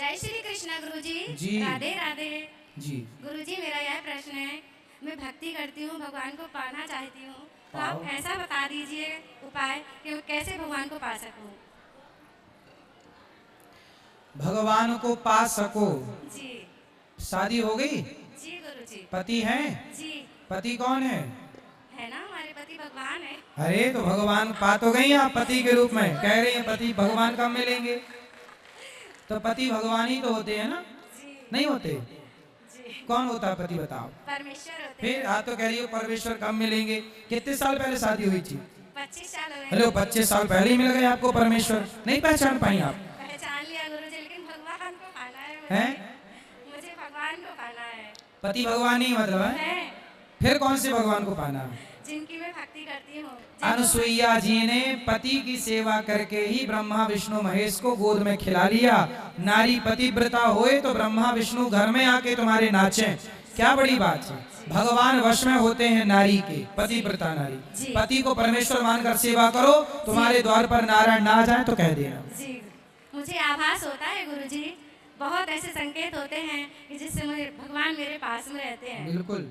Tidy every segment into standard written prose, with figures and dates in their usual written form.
जय श्री कृष्ण गुरुजी। जी। राधे राधे जी। गुरुजी, मेरा यह प्रश्न है, मैं भक्ति करती हूँ, भगवान को पाना चाहती हूँ, तो पाओ। आप ऐसा बता दीजिए उपाय कि मैं कैसे भगवान को पा सकूँ। भगवान को पा सको। जी। शादी हो गई? जी गुरुजी। पति हैं? जी। पति कौन है? है ना, हमारे पति भगवान है। अरे तो भगवान पा तो गई आप पति के रूप में, कह रही हैं पति भगवान कब मिलेंगे? तो पति भगवान ही तो होते हैं ना? जी। नहीं होते? जी। कौन होता है पति बताओ? परमेश्वर होते फिर आप तो कह रही हो परमेश्वर कब मिलेंगे? कितने साल पहले शादी हुई थी? 25 साल हो गए। हेलो, 25 साल पहले ही मिल गए आपको परमेश्वर? नहीं पहचान पाई आप? पहचान लिया गुरुजी, लेकिन भगवान को पाना है मुझे। हैं? मुझे भगवान को पाना है। पति भगवान ही मतलब है? फिर कौन से भगवान को पाना है? जिनकी मैं भक्ति करती हूँ। अनुसुईया जी ने पति की सेवा करके ही ब्रह्मा विष्णु महेश को गोद में खिला लिया। नारी पतिव्रता होए तो ब्रह्मा विष्णु घर में आके तुम्हारे नाचे, क्या बड़ी बात है। भगवान वश में होते हैं नारी के, पतिव्रता नारी। पति को परमेश्वर मानकर सेवा करो, तुम्हारे द्वार पर नारायण ना जाए तो कह देना। जी, मुझे आभास होता है गुरुजी, बहुत ऐसे संकेत होते हैं कि जिससे मुझे भगवान मेरे पास में रहते हैं। बिल्कुल,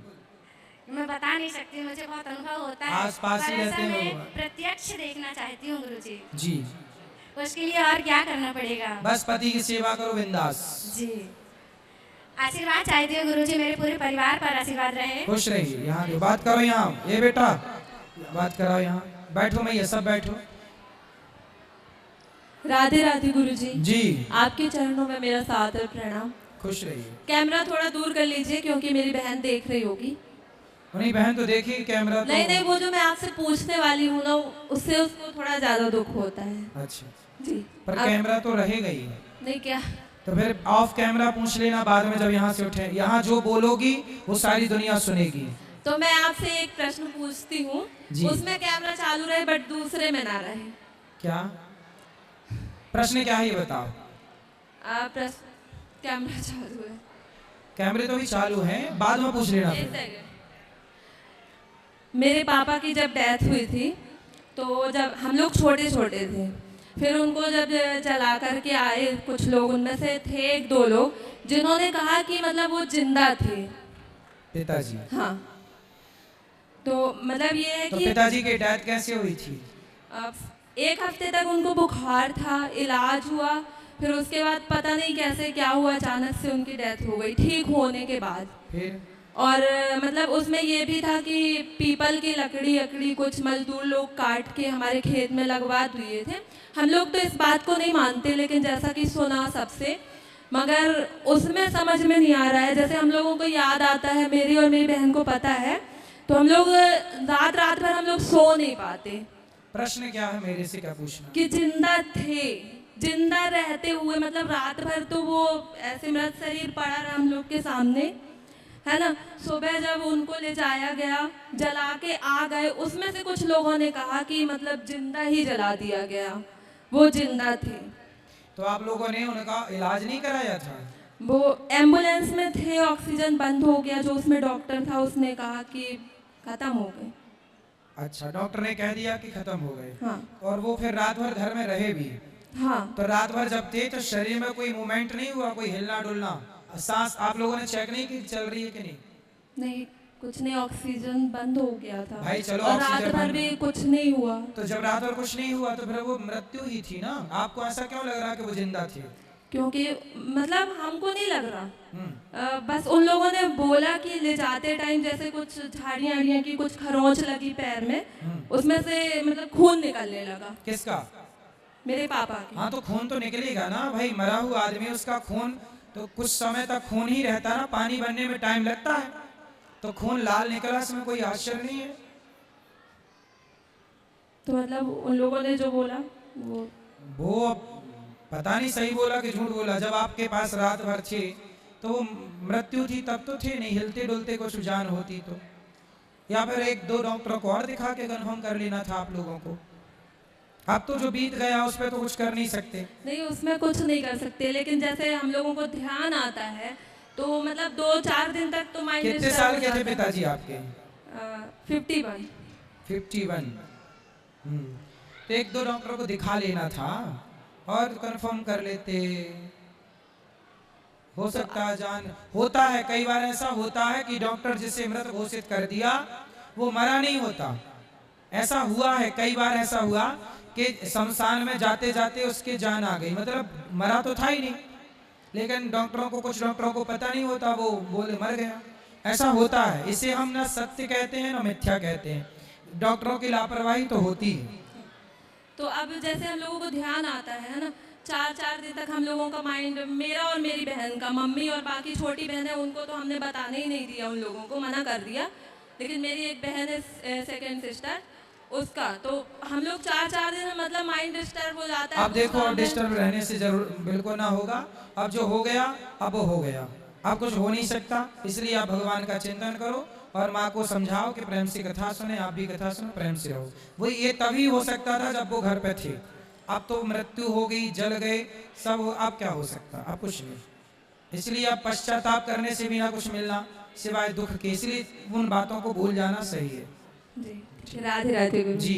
मैं बता नहीं सकती, मुझे बहुत अनुभव होता है। आस पास ही रहते हैं मैं भगवान। प्रत्यक्ष देखना चाहती हूँ गुरुजी। जी। उसके लिए और क्या करना पड़ेगा? बस पति की सेवा करो बिंदास। जी। आशीर्वाद चाहती हूँ गुरुजी, मेरे पूरे परिवार पर आशीर्वाद रहे। खुश रहिए। यहाँ जो बात करो, यहाँ ये बेटा बात कराओ, यहाँ बैठो, मैं ये सब बैठो। राधे राधे गुरुजी। जी। आपके चरणों में मेरा सादर प्रणाम। खुश रहिए। कैमरा थोड़ा दूर कर लीजिए क्योंकि मेरी बहन देख रही होगी। नहीं बहन तो देखी कैमरा तो। नहीं, वो जो मैं आपसे पूछने वाली हूँ ना, उससे उसको थोड़ा ज्यादा दुख होता है। अच्छा जी। पर कैमरा तो रहेगा ही। नहीं क्या? तो फिर ऑफ कैमरा पूछ लेना बाद में जब यहाँ से उठे। यहाँ जो बोलोगी वो सारी दुनिया सुनेगी। तो मैं आपसे एक प्रश्न पूछती हूँ, उसमें कैमरा चालू रहे बट दूसरे में ना रहे। क्या प्रश्न क्या है ये बताओ? कैमरा चालू है। कैमरे तो भी चालू हैं, बाद में पूछ लेना। मेरे पापा की जब डेथ हुई थी तो जब हम लोग छोटे छोटे थे, फिर उनको जब जला करके आए कुछ लोग, उनमें से थे एक दो लोग जिन्होंने कहा कि मतलब वो जिंदा थे। पिताजी? हाँ। तो मतलब ये है तो कि पिताजी की डेथ कैसे हुई थी? एक हफ्ते तक उनको बुखार था, इलाज हुआ, फिर उसके बाद पता नहीं कैसे क्या हुआ, अचानक से उनकी डेथ हो गई ठीक होने के बाद। फिर और मतलब उसमें ये भी था कि पीपल की लकड़ी कुछ मजदूर लोग काट के हमारे खेत में लगवा दिए थे। हम लोग तो इस बात को नहीं मानते, लेकिन जैसा कि सुना सबसे, मगर उसमें समझ में नहीं आ रहा है। जैसे हम लोगों को याद आता है, मेरी और मेरी बहन को पता है, तो हम लोग रात भर हम लोग सो नहीं पाते। प्रश्न क्या है मेरे से, क्या पूछना? कि जिंदा थे, जिंदा रहते हुए, मतलब रात भर तो वो ऐसे मृत शरीर पड़ा रहा हम लोग के सामने, है ना। सुबह जब उनको ले जाया गया, जला के आ गए, उसमें से कुछ लोगों ने कहा कि मतलब जिंदा ही जला दिया गया, वो जिंदा थे। तो आप लोगों ने उनका इलाज नहीं कराया था? वो एम्बुलेंस में थे, ऑक्सीजन बंद हो गया, जो उसमें डॉक्टर था उसने कहा कि खत्म हो गए। अच्छा, डॉक्टर ने कह दिया कि खत्म हो गए। हाँ। और वो फिर रात भर घर में रहे भी? हाँ। तो रात भर जब थे तो शरीर में कोई मूवमेंट नहीं हुआ, कोई हिलना डुलना, सांस आप लोगों ने चेक नहीं की चल रही है कि नहीं? नहीं, कुछ नहीं, ऑक्सीजन बंद हो गया था भाई चलो, और रात भर भी कुछ नहीं हुआ। तो जब रात भर कुछ नहीं हुआ तो फिर वो मृत्यु ही थी ना। आपको ऐसा क्यों लग रहा कि वो जिंदा थे? क्योंकि मतलब हमको नहीं लग रहा, बस उन लोगों ने बोला कि ले जाते टाइम जैसे कुछ झाड़ियाँ की कुछ खरोंच लगी पैर में, उसमें से मतलब खून निकलने लगा। किसका? मेरे पापा के। हाँ तो खून तो निकलेगा ना भाई, मरा हुआ आदमी, उसका खून तो कुछ समय तक खून ही रहता ना, पानी बनने में टाइम लगता है, तो खून लाल निकला, इसमें कोई आश्चर्य नहीं है। तो मतलब उन लोगों ने जो बोला वो पता नहीं सही बोला कि झूठ बोला। जब आपके पास रात भर थे तो वो मृत्यु थी तब तो थे नहीं, हिलते डुलते कुछ जान होती तो, या फिर एक दो डॉक्टरों को और दिखा के कंफर्म कर लेना था आप लोगों को। अब तो जो बीत गया उस पर तो कुछ कर नहीं सकते। नहीं, उसमें कुछ नहीं कर सकते, लेकिन जैसे हम लोगों को ध्यान आता है तो मतलब 2-4 दिन तक तो माइंड। कितने साल के थे पिताजी आपके? 51। 51। तो एक दो डॉक्टरों को दिखा लेना था और कंफर्म कर लेते। हो सकता है जान होता है, कई बार ऐसा होता है कि डॉक्टर जिसे मृत घोषित कर दिया वो मरा नहीं होता। ऐसा हुआ है, कई बार ऐसा हुआ कि शमशान में जाते जाते उसके जान आ गई, मतलब मरा तो था ही नहीं, लेकिन डॉक्टरों को, कुछ डॉक्टरों को पता नहीं होता, वो बोले मर गया। ऐसा होता है, इसे हम ना सत्य कहते हैं ना मिथ्या कहते हैं, डॉक्टरों की लापरवाही तो होती है। तो अब जैसे हम लोगों को ध्यान आता है ना, 4 दिन तक हम लोगों का माइंड, मेरा और मेरी बहन का, मम्मी और बाकी छोटी बहन है उनको तो हमने बताने ही नहीं दिया, उन लोगों को मना कर दिया, लेकिन मेरी एक बहन है सेकंड सिस्टर, उसका तो हम लोग 4 दिन मतलब माइंड डिस्टर्ब हो जाता है। अब देखो, अब डिस्टर्ब रहने से जरूर बिल्कुल ना होगा, अब जो हो गया अब वो हो गया, अब कुछ हो नहीं सकता, इसलिए आप भगवान का चिंतन करो और माँ को समझाओ कि प्रेम से कथा सुने, आप भी कथा सुनो, प्रेम से रहो। वो ये तभी हो सकता था जब वो घर पे थे, अब तो मृत्यु हो गई, जल गए सब, अब क्या हो सकता, अब कुछ नहीं। इसलिए अब पश्चाताप करने से भी ना कुछ मिलना सिवाय दुख के, इसलिए उन बातों को भूल जाना सही है। जी, राधे राधे गुरु जी।